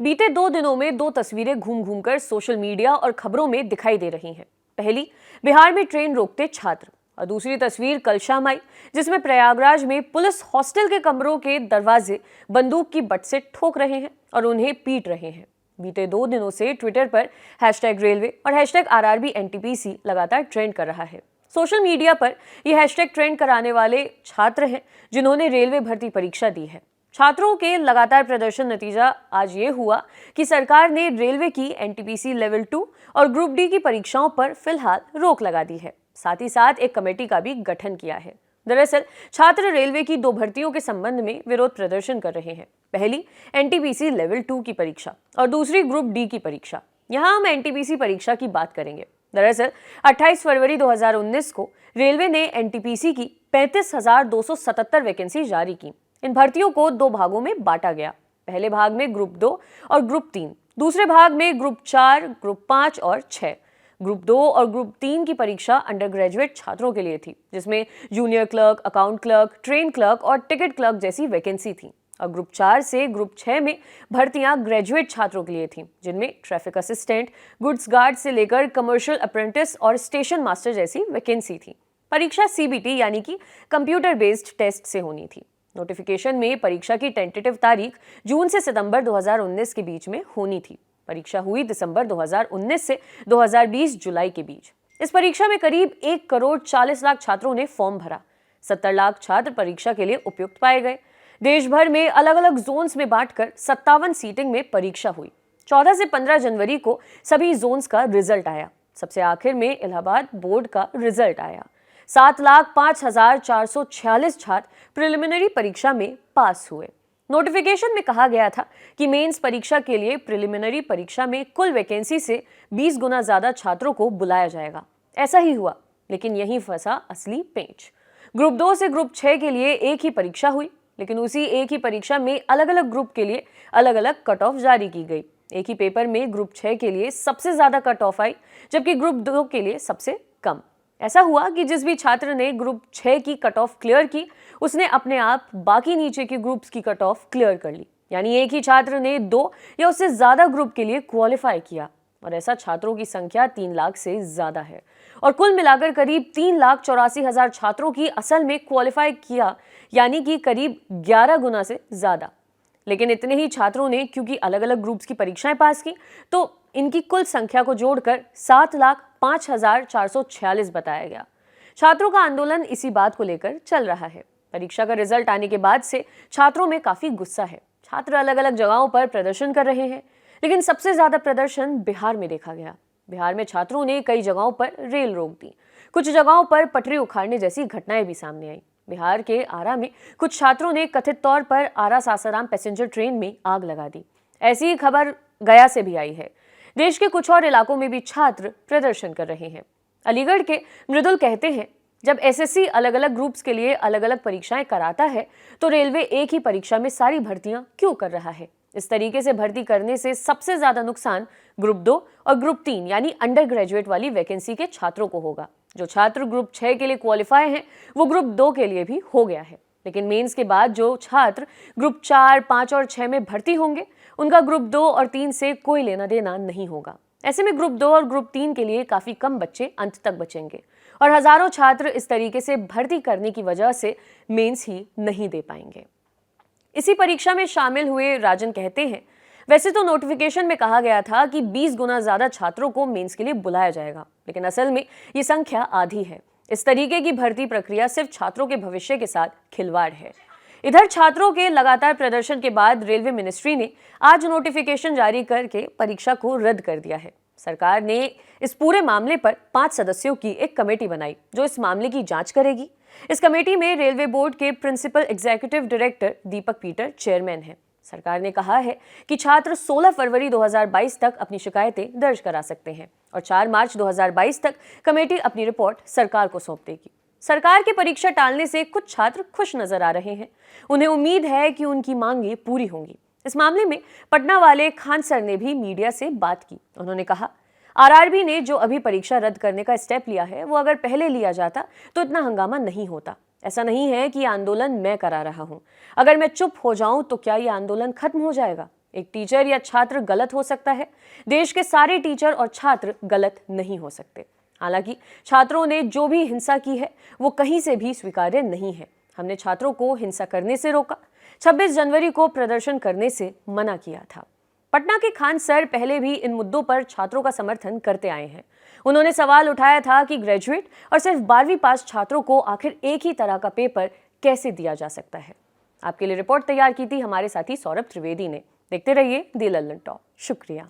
बीते 2 दिनों में 2 तस्वीरें घूम घूम कर सोशल मीडिया और खबरों में दिखाई दे रही हैं। पहली, बिहार में ट्रेन रोकते छात्र, और दूसरी तस्वीर कल शाम आई जिसमें प्रयागराज में पुलिस हॉस्टल के कमरों के दरवाजे बंदूक की बट से ठोक रहे हैं और उन्हें पीट रहे हैं। बीते 2 दिनों से ट्विटर पर #रेलवे और #RRBNTPC लगातार ट्रेंड कर रहा है। सोशल मीडिया पर यह हैशटैग ट्रेंड कराने वाले छात्र हैं जिन्होंने रेलवे भर्ती परीक्षा दी है। छात्रों के लगातार प्रदर्शन नतीजा आज ये हुआ कि सरकार ने रेलवे की NTPC लेवल 2 और ग्रुप डी की परीक्षाओं पर फिलहाल रोक लगा दी है। साथ ही साथ एक कमेटी का भी गठन किया है। दरअसल छात्र रेलवे की 2 भर्तियों के संबंध में विरोध प्रदर्शन कर रहे हैं। पहली NTPC लेवल 2 की परीक्षा और दूसरी ग्रुप डी की परीक्षा। यहाँ हम NTPC परीक्षा की बात करेंगे। दरअसल 28 फरवरी 2019 को रेलवे ने NTPC की 35,277 वैकेंसी जारी की। इन भर्तियों को 2 भागों में बांटा गया। पहले भाग में ग्रुप 2 और ग्रुप 3, दूसरे भाग में ग्रुप 4, ग्रुप 5 और 6। ग्रुप 2 और ग्रुप 3 की परीक्षा अंडर ग्रेजुएट छात्रों के लिए थी, जिसमें junior clerk, account clerk, train clerk और टिकट क्लर्क जैसी वैकेंसी थी। और ग्रुप 4 से ग्रुप 6 में भर्तियां ग्रेजुएट छात्रों के लिए थीं, जिनमें ट्रैफिक असिस्टेंट, गुड्स गार्ड से लेकर कमर्शियल अप्रेंटिस और स्टेशन मास्टर जैसी वैकेंसी थी। परीक्षा CBT यानी कि कंप्यूटर बेस्ड टेस्ट से होनी थी। नोटिफिकेशन में परीक्षा की टेंटेटिव तारीख जून से सितंबर 2019 के बीच में होनी थी। परीक्षा हुई दिसंबर 2019 से 2020 जुलाई के बीच। इस परीक्षा में करीब 1,40,00,000 छात्रों ने फॉर्म भरा। 70 लाख छात्र परीक्षा के लिए उपयुक्त पाए गए। देश भर में अलग अलग जोन्स में बांटकर 57 सीटिंग में परीक्षा हुई। 14 से 15 जनवरी को सभी जोन्स का रिजल्ट आया। सबसे आखिर में इलाहाबाद बोर्ड का रिजल्ट आया। 7,05,446 छात्र प्रिलिमिनरी परीक्षा में पास हुए। नोटिफिकेशन में कहा गया था कि मेंस परीक्षा के लिए प्रिलिमिनरी परीक्षा में कुल वैकेंसी से 20 गुना ज्यादा छात्रों को बुलाया जाएगा। ऐसा ही हुआ, लेकिन यहीं फंसा असली पेंच। ग्रुप 2 से ग्रुप 6 के लिए एक ही परीक्षा हुई, लेकिन उसी एक ही परीक्षा में अलग अलग ग्रुप के लिए अलग अलग कट ऑफ जारी की गई। एक ही पेपर में ग्रुप 6 के लिए सबसे ज्यादा कट ऑफ आई, जबकि ग्रुप 2 के लिए सबसे कम। ऐसा हुआ कि जिस भी छात्र ने ग्रुप 6 की कट ऑफ क्लियर की, उसने अपने आप बाकी नीचे के ग्रुप्स की कट ऑफ क्लियर कर ली। यानी एक ही छात्र ने 2 या उससे ज्यादा ग्रुप के लिए क्वालिफाई किया, और ऐसा छात्रों की संख्या 3 लाख से ज्यादा है। और कुल मिलाकर करीब 3,84,000 छात्रों की असल में क्वालिफाई किया, यानी कि करीब 11 गुना से ज्यादा। लेकिन इतने ही छात्रों ने क्योंकि अलग अलग ग्रुप्स की परीक्षाएं पास की, तो इनकी कुल संख्या को जोड़कर 7,05,446 बताया गया। छात्रों का आंदोलन इसी बात को लेकर चल रहा है। परीक्षा का रिजल्ट आने के बाद से छात्रों में काफी गुस्सा है। छात्र अलग अलग जगहों पर प्रदर्शन कर रहे हैं, लेकिन सबसे ज्यादा प्रदर्शन बिहार में देखा गया। बिहार में छात्रों ने कई जगहों पर रेल रोक दी। कुछ जगहों पर पटरी उखाड़ने जैसी घटनाएं भी सामने आई। बिहार के आरा में कुछ छात्रों ने कथित तौर पर आरा सासाराम पैसेंजर ट्रेन में आग लगा दी। ऐसी ही खबर गया से भी आई है। देश के कुछ और इलाकों में भी छात्र प्रदर्शन कर रहे हैं। अलीगढ़ के मृदुल कहते हैं, जब SSC अलग अलग ग्रुप्स के लिए अलग अलग परीक्षाएं कराता है, तो रेलवे एक ही परीक्षा में सारी भर्तियां क्यों कर रहा है? इस तरीके से भर्ती करने से सबसे ज्यादा नुकसान ग्रुप 2 और ग्रुप 3 यानी अंडर ग्रेजुएट वाली वैकेंसी के छात्रों को होगा। जो छात्र ग्रुप 6 के लिए क्वालिफाई हैं, वो ग्रुप 2 के लिए भी हो गया है। लेकिन मेंस के बाद जो छात्र ग्रुप 4, 5 और 6 में भर्ती होंगे, उनका ग्रुप 2 और 3 से कोई लेना देना नहीं होगा। ऐसे में ग्रुप 2 और ग्रुप 3 के लिए काफी कम बच्चे अंत तक बचेंगे और हजारों छात्र इस तरीके से भर्ती करने की वजह से मेंस ही नहीं दे पाएंगे। इसी परीक्षा में शामिल हुए राजन कहते हैं, वैसे तो नोटिफिकेशन में कहा गया था कि 20 गुना ज्यादा छात्रों को मेंस के लिए बुलाया जाएगा, लेकिन असल में ये संख्या आधी है। इस तरीके की भर्ती प्रक्रिया सिर्फ छात्रों के भविष्य के साथ खिलवाड़ है। इधर छात्रों के लगातार प्रदर्शन के बाद रेलवे मिनिस्ट्री ने आज नोटिफिकेशन जारी करके परीक्षा को रद्द कर दिया है। सरकार ने इस पूरे मामले पर 5 सदस्यों की एक कमेटी बनाई, जो इस मामले की जांच करेगी। इस कमेटी में रेलवे बोर्ड के प्रिंसिपल एग्जीक्यूटिव डायरेक्टर दीपक पीटर चेयरमैन हैं। सरकार ने कहा है कि छात्र 16 फरवरी 2022 तक अपनी शिकायतें दर्ज करा सकते हैं और 4 मार्च 2022 तक कमेटी अपनी रिपोर्ट सरकार को सौंप देगी। सरकार के परीक्षा टालने से कुछ छात्र खुश नजर आ रहे हैं। उन्हें उम्मीद है कि उनकी मांगें पूरी होंगी। इस मामले में पटना वाले खान सर ने भी मीडिया से बात की। उन्होंने कहा, RRB ने जो अभी परीक्षा रद्द करने का स्टेप लिया है, वो अगर पहले लिया जाता तो इतना हंगामा नहीं होता। ऐसा नहीं है कि ये आंदोलन मैं करा रहा हूं। अगर मैं चुप हो जाऊं तो क्या ये आंदोलन खत्म हो जाएगा? एक टीचर या छात्र गलत हो सकता है, देश के सारे टीचर और छात्र गलत नहीं हो सकते। हालांकि छात्रों ने जो भी हिंसा की है वो कहीं से भी स्वीकार्य नहीं है। हमने छात्रों को हिंसा करने से रोका, 26 जनवरी को प्रदर्शन करने से मना किया था। पटना के खान सर पहले भी इन मुद्दों पर छात्रों का समर्थन करते आए हैं। उन्होंने सवाल उठाया था कि ग्रेजुएट और सिर्फ 12वीं पास छात्रों को आखिर एक ही तरह का पेपर कैसे दिया जा सकता है। आपके लिए रिपोर्ट तैयार की थी हमारे साथी सौरभ त्रिवेदी ने। देखते रहिए दी लल्लन टॉप। शुक्रिया।